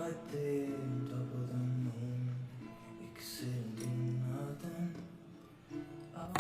right there on top of the moon. We could sit and do nothing. Oh,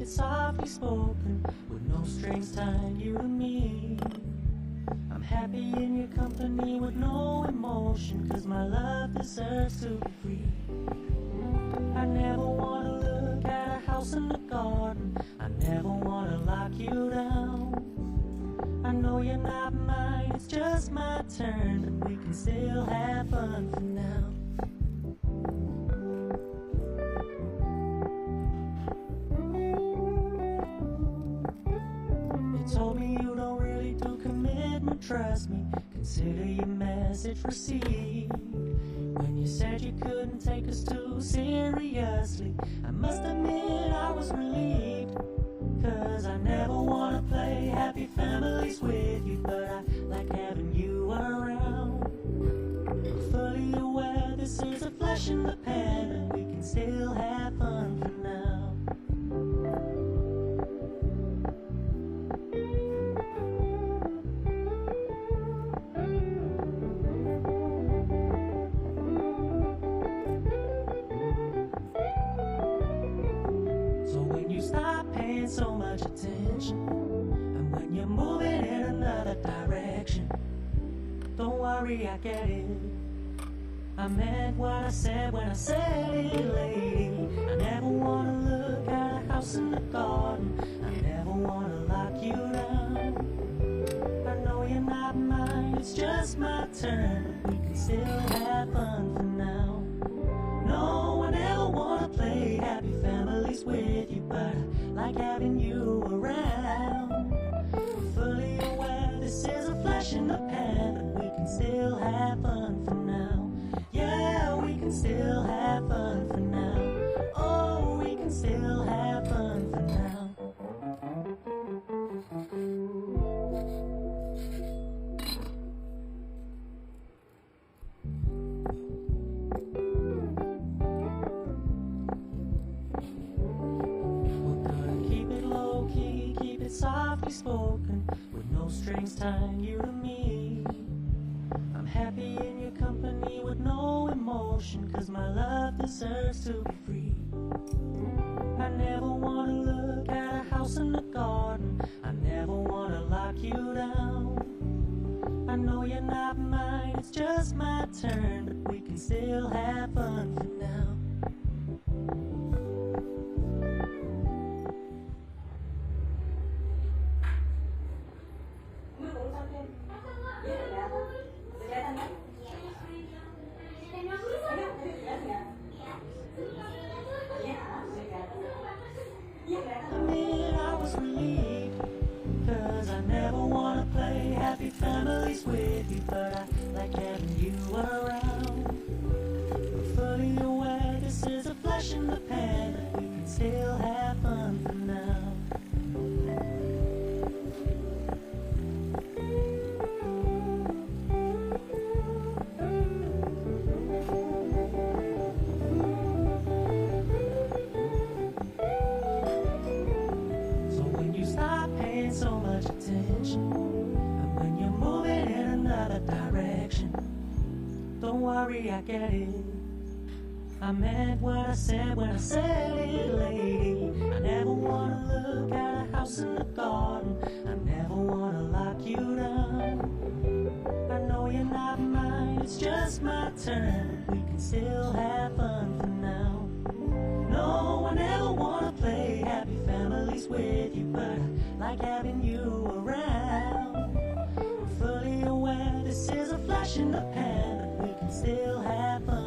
softly spoken, with no strings tying you to me. I'm happy in your company with no emotion, 'cause my love deserves to be free. I never wanna look at a house in the garden, I never wanna lock you down. I know you're not mine, it's just my turn, but we can still have fun for now. Told me you don't really do commitment, trust me, consider your message received. When you said you couldn't take us too seriously, I must admit I was relieved. 'Cause I never wanna play happy families with you, but I like having you around. I'm fully aware this is a flash in the pan, and we can still have fun for now. So much attention, and when you're moving in another direction, don't worry, I get it. I meant what I said when I said it, lady. I never wanna look at a house in the garden, I never wanna lock you down. I know you're not mine, it's just my turn, but we can still have fun for now. No, I never wanna play happy families with you, but I like having you around. I'm fully aware this is a flash in the pan, but we can still have fun for now. Yeah, we can still have fun for now. Oh, we can still have fun for now. Softly spoken, with no strings tying you to me. I'm happy in your company with no emotion, 'cause my love deserves to be free. I never wanna look at a house in the garden, I never wanna lock you down. I know you're not mine, it's just my turn, but we can still have fun for now. in the pan, but we can still have fun for now. So when you stop paying so much attention, and when you're moving in another direction, don't worry, I get it. I meant what I said when I said it, lady. I never wanna look at a house in the garden. I never wanna lock you down. I know you're not mine, it's just my turn. We can still have fun for now. No, I never wanna play happy families with you, but I like having you around. I'm fully aware this is a flash in the pan, but we can still have fun.